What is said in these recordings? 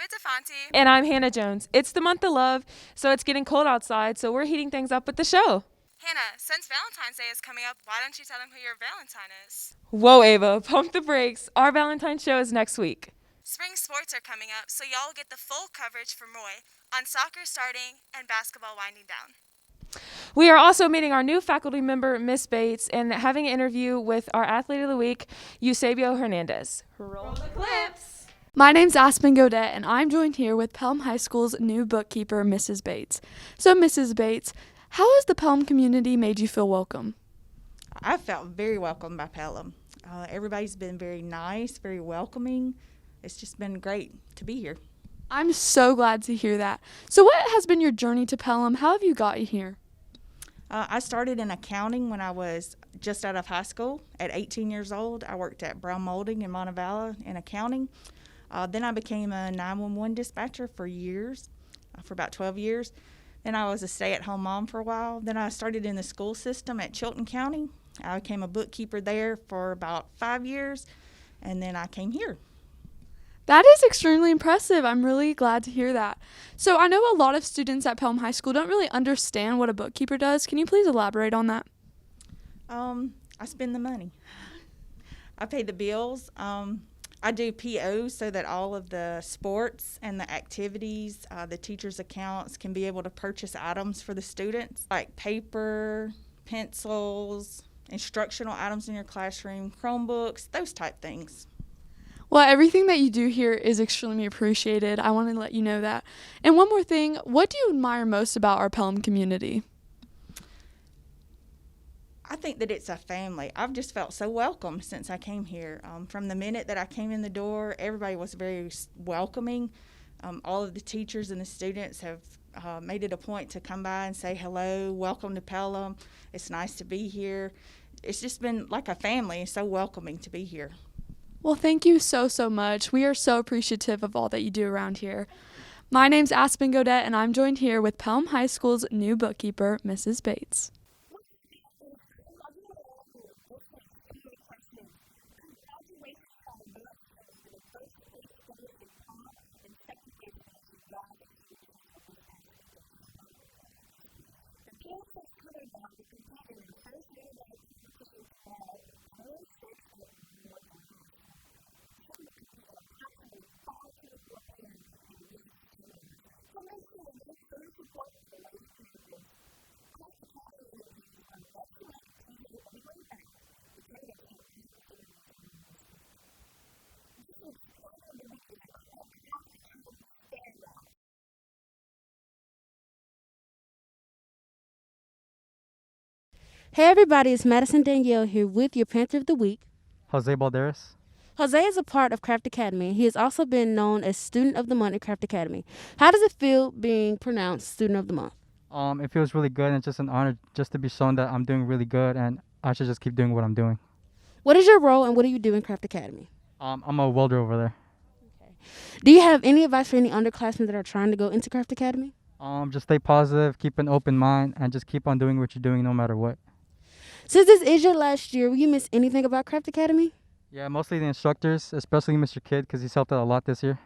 Defonte. And I'm Hannah Jones. It's the month of love, so it's getting cold outside, so we're heating things up with the show. Hannah, since Valentine's Day is coming up, why don't you tell them who your Valentine is? Whoa, Ava, pump the brakes. Our Valentine's show is next week. Spring sports are coming up, so y'all will get the full coverage from Roy on soccer starting and basketball winding down. We are also meeting our new faculty member, Miss Bates, and having an interview with our athlete of the week, Eusebio Hernandez. Roll the clips. My name's Aspen Godet, and I'm joined here with Pelham High School's new bookkeeper, Mrs. Bates. So, Mrs. Bates, how has the Pelham community made you feel welcome? I felt very welcome by Pelham. Everybody's been very nice, very welcoming. It's just been great to be here. I'm so glad to hear that. So, what has been your journey to Pelham? How have you got here? I started in accounting when I was just out of high school. At 18 years old, I worked at Brown Molding in Montevallo in accounting. Then I became a 911 dispatcher for years, for about 12 years. Then I was a stay-at-home mom for a while. Then I started in the school system at Chilton County. I became a bookkeeper there for about 5 years, and then I came here. That is extremely impressive. I'm really glad to hear that. So I know a lot of students at Pelham High School don't really understand what a bookkeeper does. Can you please elaborate on that? I spend the money. I pay the bills. I do POs so that all of the sports and the activities, the teachers' accounts can be able to purchase items for the students, like paper, pencils, instructional items in your classroom, Chromebooks, those type things. Well, everything that you do here is extremely appreciated. I want to let you know that. And one more thing, what do you admire most about our Pelham community? I think that it's a family. I've just felt so welcome since I came here. From the minute that I came in the door, everybody was very welcoming. All of the teachers and the students have made it a point to come by and say hello, welcome to Pelham. It's nice to be here. It's just been like a family. It's so welcoming to be here. Well, thank you so much. We are so appreciative of all that you do around here. My name's Aspen Godet, and I'm joined here with Pelham High School's new bookkeeper, Mrs. Bates. Hey everybody, it's Madison Danielle here with your Panther of the Week. Jose Balderas. Jose is a part of Craft Academy. He has also been known as Student of the Month at Craft Academy. How does it feel being pronounced Student of the Month? It feels really good, and it's just an honor just to be shown that I'm doing really good and I should just keep doing what I'm doing. What is your role and what do you do in Craft Academy? I'm a welder over there. Okay. Do you have any advice for any underclassmen that are trying to go into Craft Academy? Just stay positive, keep an open mind, and just keep on doing what you're doing no matter what. Since this is your last year, will you miss anything about Craft Academy? Yeah, mostly the instructors, especially Mr. Kidd, because he's helped out a lot this year.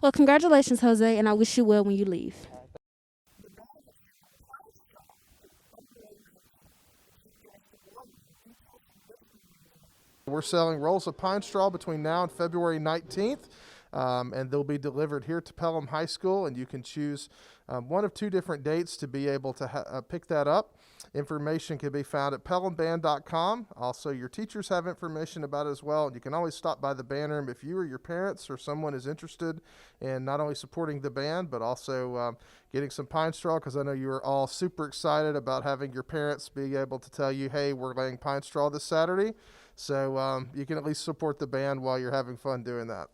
Well, congratulations, Jose, and I wish you well when you leave. We're selling rolls of pine straw between now and February 19th, and they'll be delivered here to Pelham High School, and you can choose one of two different dates to be able to pick that up. Information can be found at pelhamband.com. Also, your teachers have information about it as well, and you can always stop by the band room if you or your parents or someone is interested in not only supporting the band, but also getting some pine straw, because I know you are all super excited about having your parents be able to tell you, hey, we're laying pine straw this Saturday. So you can at least support the band while you're having fun doing that.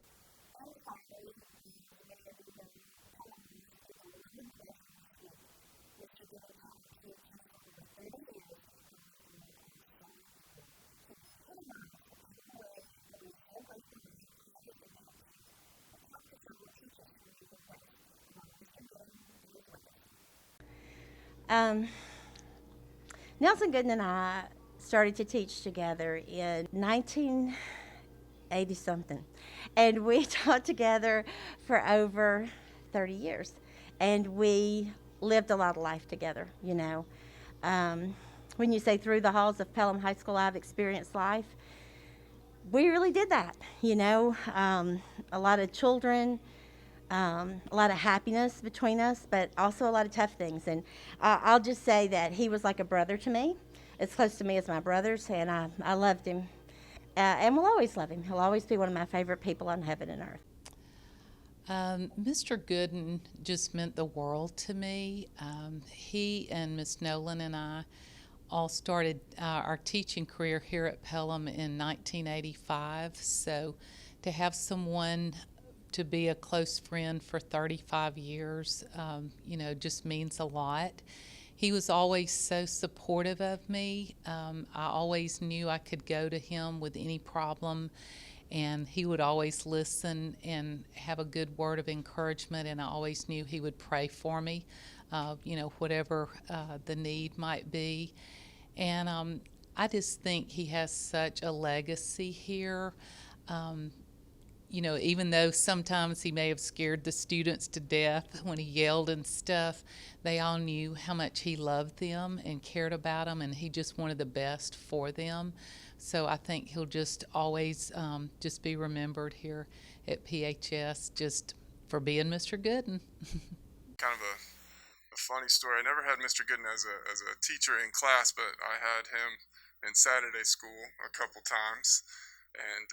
Nelson Gooden and I started to teach together in 19 80 something. And we taught together for over 30 years. And we lived a lot of life together, you know. When you say through the halls of Pelham High School, I've experienced life, we really did that, you know. A lot of children, a lot of happiness between us, but also a lot of tough things. And I'll just say that he was like a brother to me, as close to me as my brothers, and I loved him. And will always love him. He'll always be one of my favorite people on heaven and earth. Mr. Gooden just meant the world to me. He and Miss Nolan and I all started our teaching career here at Pelham in 1985. So to have someone to be a close friend for 35 years, you know, just means a lot. He was always so supportive of me. I always knew I could go to him with any problem, and he would always listen and have a good word of encouragement, and I always knew he would pray for me, you know, whatever the need might be. And I just think he has such a legacy here. You know, even though sometimes he may have scared the students to death when he yelled and stuff, they all knew how much he loved them and cared about them, and he just wanted the best for them. So I think he'll just always just be remembered here at PHS just for being Mr. Gooden. Kind of a funny story. I never had Mr. Gooden as a teacher in class, but I had him in Saturday school a couple times, and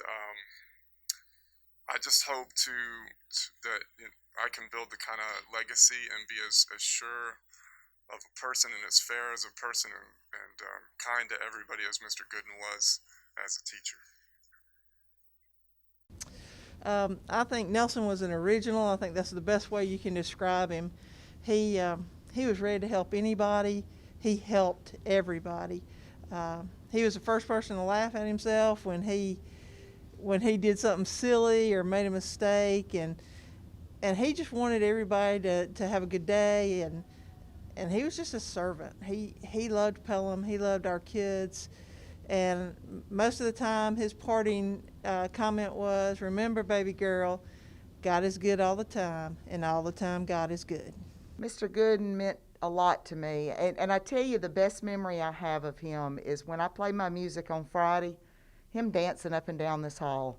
I just hope that I can build the kind of legacy and be as sure of a person and as fair as a person and kind to everybody as Mr. Gooden was as a teacher. I think Nelson was an original. I think that's the best way you can describe him. He was ready to help anybody. He helped everybody. He was the first person to laugh at himself when he did something silly or made a mistake, and he just wanted everybody to have a good day, and he was just a servant. He loved Pelham. He loved our kids, and most of the time his parting comment was, "Remember, baby girl, God is good all the time, and all the time God is good." Mr. Gooden meant a lot to me, and I tell you, the best memory I have of him is when I play my music on Friday, him dancing up and down this hall,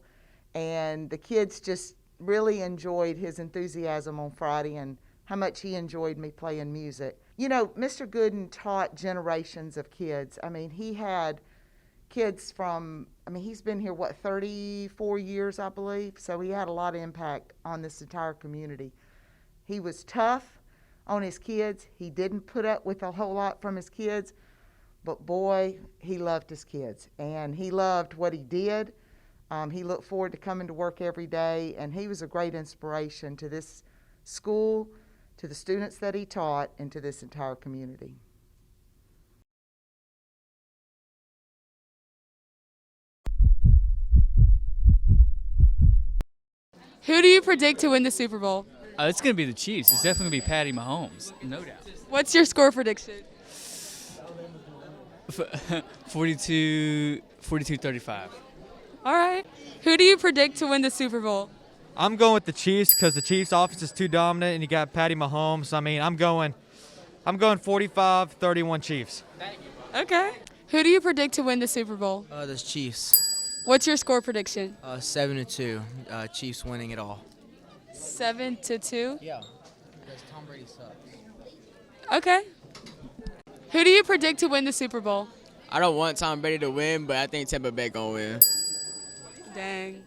and the kids just really enjoyed his enthusiasm on Friday and how much he enjoyed me playing music. You know, Mr. Gooden taught generations of kids. I mean, he had kids from, he's been here, 34 years, I believe, so he had a lot of impact on this entire community. He was tough on his kids. He didn't put up with a whole lot from his kids, but boy, he loved his kids, and he loved what he did. He looked forward to coming to work every day, and he was a great inspiration to this school, to the students that he taught, and to this entire community. Who do you predict to win the Super Bowl? It's going to be the Chiefs. It's definitely going to be Patty Mahomes, no doubt. What's your score prediction? 42-35. All right. Who do you predict to win the Super Bowl? I'm going with the Chiefs because the Chiefs' offense is too dominant, and you got Patty Mahomes. I'm going 45-31 Chiefs. Okay. Who do you predict to win the Super Bowl? The Chiefs. What's your score prediction? 7-2. Chiefs winning it all. 7-2? Yeah, because Tom Brady sucks. Okay. Who do you predict to win the Super Bowl? I don't want Tom Brady to win, but I think Tampa Bay gonna win. Dang.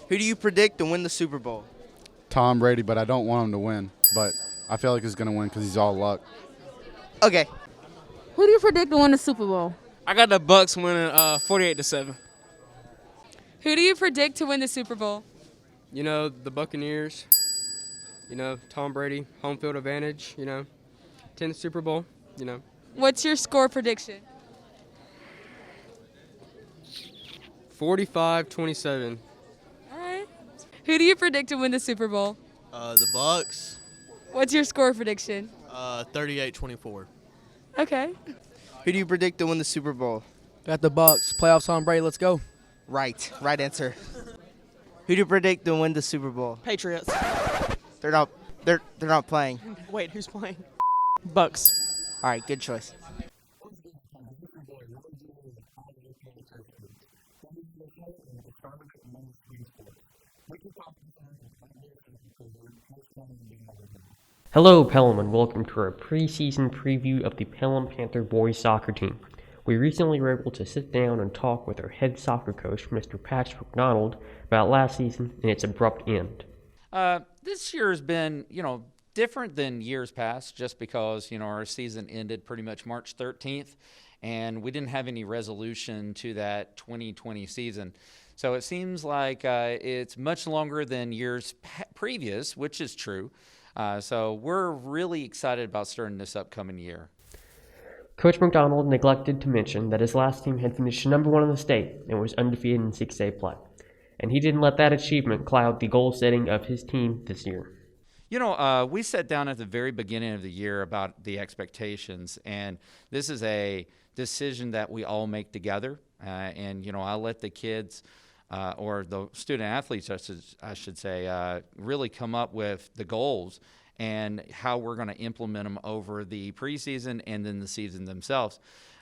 Who do you predict to win the Super Bowl? Tom Brady, but I don't want him to win. But I feel like he's going to win because he's all luck. Okay. Who do you predict to win the Super Bowl? I got the Bucks winning 48-7. Who do you predict to win the Super Bowl? You know, the Buccaneers. You know, Tom Brady, home field advantage, 10th Super Bowl, What's your score prediction? 45-27. All right. Who do you predict to win the Super Bowl? The Bucks. What's your score prediction? 38-24. Okay. Who do you predict to win the Super Bowl? Got the Bucks. Playoffs, Tom Brady. Let's go. Right answer. Who do you predict to win the Super Bowl? Patriots. They're not playing. Wait, who's playing? Bucks. All right, good choice. Hello, Pelham, and welcome to our preseason preview of the Pelham Panther boys soccer team. We recently were able to sit down and talk with our head soccer coach, Mr. Patrick McDonald, about last season and its abrupt end. This year has been, different than years past, just because, our season ended pretty much March 13th, and we didn't have any resolution to that 2020 season. So it seems like it's much longer than years previous, which is true. So we're really excited about starting this upcoming year. Coach McDonald neglected to mention that his last team had finished number 1 in the state and was undefeated in 6A play. And he didn't let that achievement cloud the goal setting of his team this year. We sat down at the very beginning of the year about the expectations, and this is a decision that we all make together. I let the kids or the student athletes, I should say, really come up with the goals and how we're going to implement them over the preseason and then the season themselves.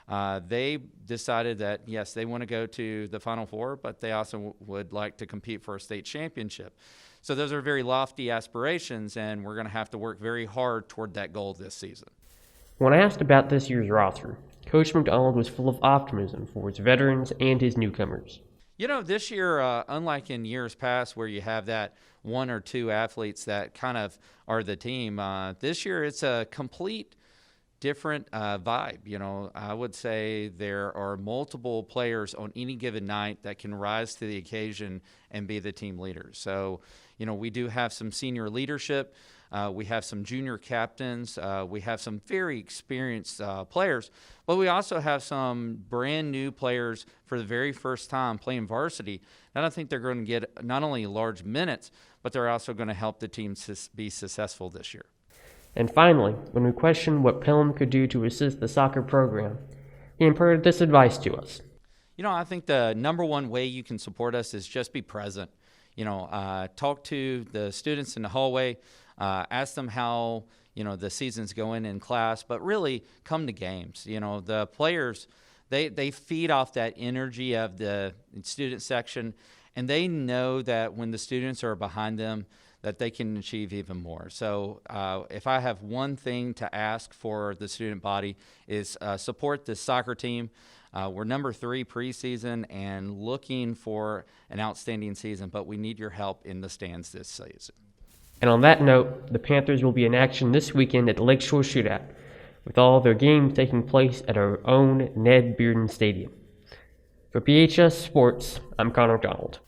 They decided that, yes, they want to go to the Final Four, but they also would like to compete for a state championship. So those are very lofty aspirations, and we're going to have to work very hard toward that goal this season. When I asked about this year's roster, Coach McDonald was full of optimism for his veterans and his newcomers. This year, unlike in years past where you have that 1 or 2 athletes that kind of are the team, this year it's a complete different vibe. I would say there are multiple players on any given night that can rise to the occasion and be the team leaders. So, we do have some senior leadership. We have some junior captains. We have some very experienced players, but we also have some brand new players for the very first time playing varsity. And I think they're going to get not only large minutes, but they're also going to help the team be successful this year. And finally, when we questioned what Pelham could do to assist the soccer program, he imparted this advice to us. I think the number one way you can support us is just be present. Talk to the students in the hallway, ask them how, the season's going in class, but really come to games. The players, they feed off that energy of the student section, and they know that when the students are behind them, that they can achieve even more. So if I have one thing to ask for the student body is support the soccer team. We're number 3 preseason and looking for an outstanding season, but we need your help in the stands this season. And on that note, the Panthers will be in action this weekend at the Lakeshore Shootout, with all their games taking place at our own Ned Bearden Stadium. For PHS Sports, I'm Connor Donald.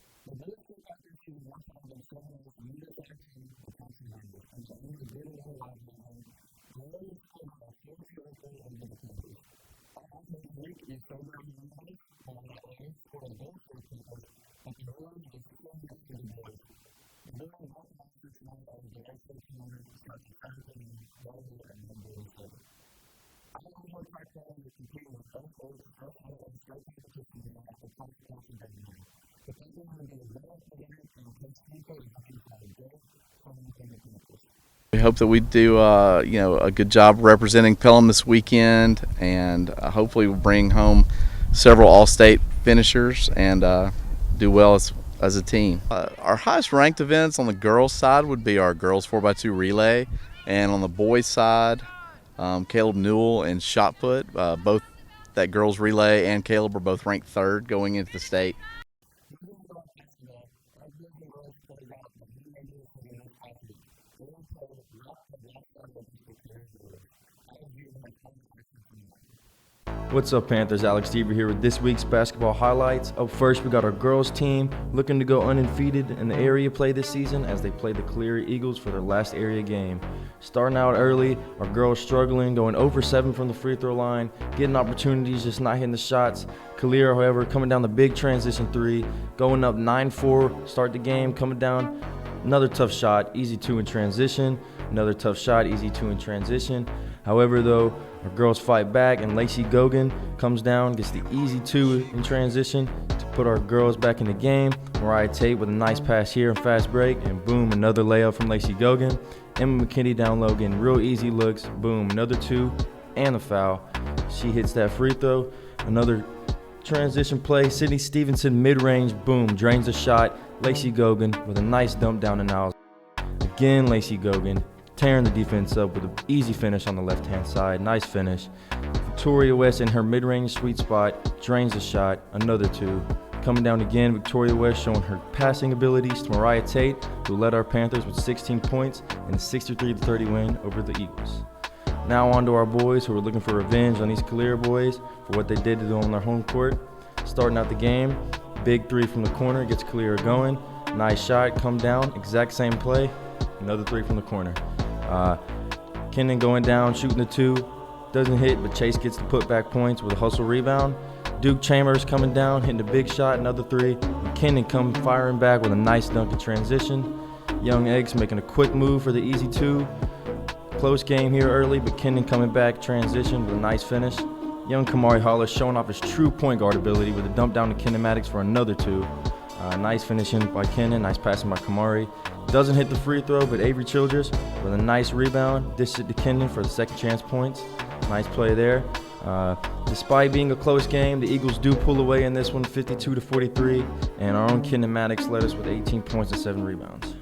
We hope that we do, a good job representing Pelham this weekend, and hopefully we'll bring home several all-state finishers and do well as a team. Our highest ranked events on the girls' side would be our girls 4x2 relay, and on the boys' side, Caleb Newell and shot put. Both that girls relay and Caleb were both ranked 3rd going into the state. What's up, Panthers? Alex Deaver here with this week's basketball highlights. Up first, we got our girls team looking to go undefeated in the area play this season as they play the Cleary Eagles for their last area game. Starting out early, our girls struggling, going over 7 from the free throw line, getting opportunities, just not hitting the shots. Kalir, however, coming down the big transition 3, going up 9-4, start the game, coming down, another tough shot, easy 2 in transition, another tough shot, easy 2 in transition. However, though, our girls fight back, and Lacey Gooden comes down, gets the easy 2 in transition to put our girls back in the game. Mariah Tate with a nice pass here and fast break, and boom, another layup from Lacey Gogan. Emma McKinney down low getting real easy looks. Boom, another two and a foul. She hits that free throw. Another transition play. Sydney Stevenson mid-range, boom, drains the shot. Lacey Gogan with a nice dump down and out. Again, Lacey Gogan tearing the defense up with an easy finish on the left-hand side. Nice finish. Victoria West in her mid-range sweet spot, drains the shot. Another two. Coming down again, Victoria West showing her passing abilities to Mariah Tate, who led our Panthers with 16 points and a 63-30 win over the Eagles. Now on to our boys who are looking for revenge on these Calera boys for what they did to them on their home court. Starting out the game, big three from the corner gets Calera going. Nice shot, come down, exact same play. Another three from the corner. Kenan going down, shooting the two. Doesn't hit, but Chase gets the putback points with a hustle rebound. Duke Chambers coming down, hitting a big shot, another three. And Kenan come firing back with a nice dunk in transition. Young Eggs making a quick move for the easy two. Close game here early, but Kenan coming back, transition with a nice finish. Young Kamari Hollis showing off his true point guard ability with a dump down to kinematics for another two. Nice finishing by Kenan, nice passing by Kamari. Doesn't hit the free throw, but Avery Childress with a nice rebound. Dished it to Kenan for the second chance points. Nice play there. Despite being a close game, the Eagles do pull away in this one, 52-43, and our own kinematics led us with 18 points and 7 rebounds.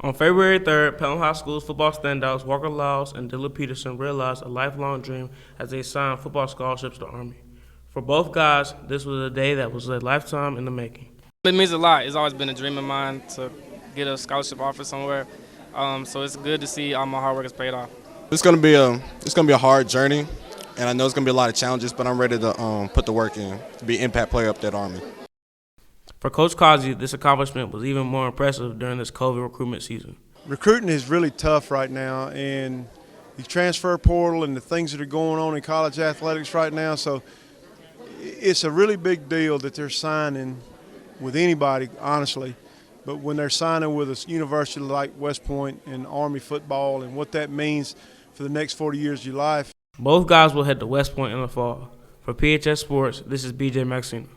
On February 3rd, Pelham High School's football standouts Walker Lyles and Dylan Peterson realized a lifelong dream as they signed football scholarships to Army. For both guys, this was a day that was a lifetime in the making. It means a lot. It's always been a dream of mine to get a scholarship offer somewhere. So it's good to see all my hard work has paid off. It's gonna be a hard journey, and I know it's gonna be a lot of challenges, but I'm ready to put the work in to be an impact player up there at Army. For Coach Kazi, this accomplishment was even more impressive during this COVID recruitment season. Recruiting is really tough right now, and the transfer portal and the things that are going on in college athletics right now, so it's a really big deal that they're signing with anybody, honestly. But when they're signing with a university like West Point and Army football and what that means for the next 40 years of your life. Both guys will head to West Point in the fall. For PHS Sports, this is BJ Maxine.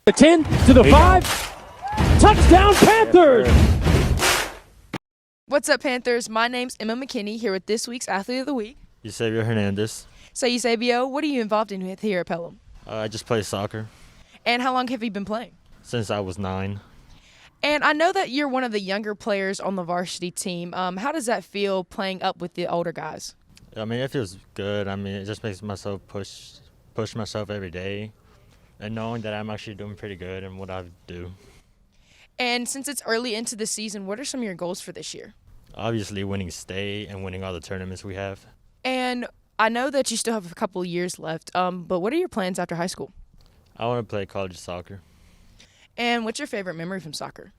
The 10 to the 5. Touchdown Panthers! What's up, Panthers? My name's Emma McKinney, here with this week's Athlete of the Week. Eusebio Hernandez. So, Eusebio, what are you involved in with here at Pelham? I just play soccer. And how long have you been playing? Since I was 9. And I know that you're one of the younger players on the varsity team. How does that feel playing up with the older guys? I mean, it feels good. I mean, it just makes myself push myself every day. And knowing that I'm actually doing pretty good in what I do. And since it's early into the season, what are some of your goals for this year? Obviously, winning state and winning all the tournaments we have. And I know that you still have a couple of years left, but what are your plans after high school? I want to play college soccer. And what's your favorite memory from soccer?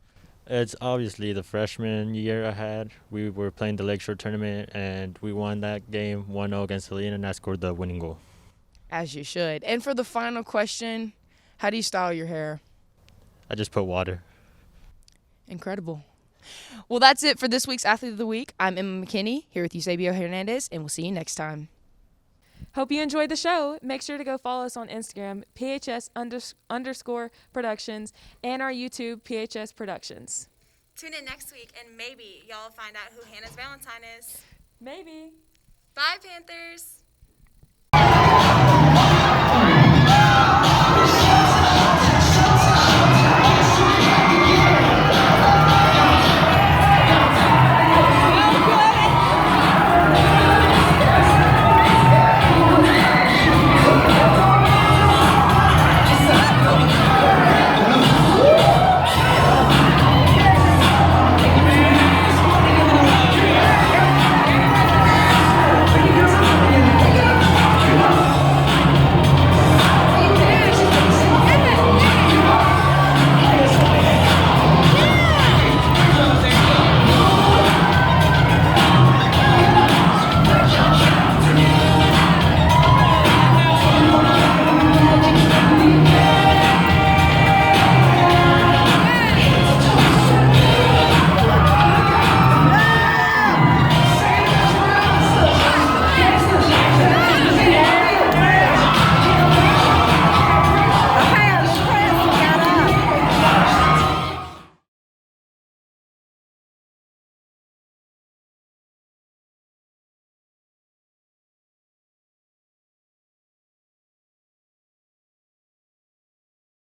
It's obviously the freshman year I had. We were playing the Lakeshore tournament, and we won that game 1-0 against Helena, and I scored the winning goal. As you should. And for the final question, how do you style your hair? I just put water. Incredible. Well, that's it for this week's Athlete of the Week. I'm Emma McKinney, here with Eusebio Hernandez, and we'll see you next time. Hope you enjoyed the show. Make sure to go follow us on Instagram, PHS_Productions, and our YouTube, PHS Productions. Tune in next week, and maybe y'all will find out who Hannah's Valentine is. Maybe. Bye, Panthers.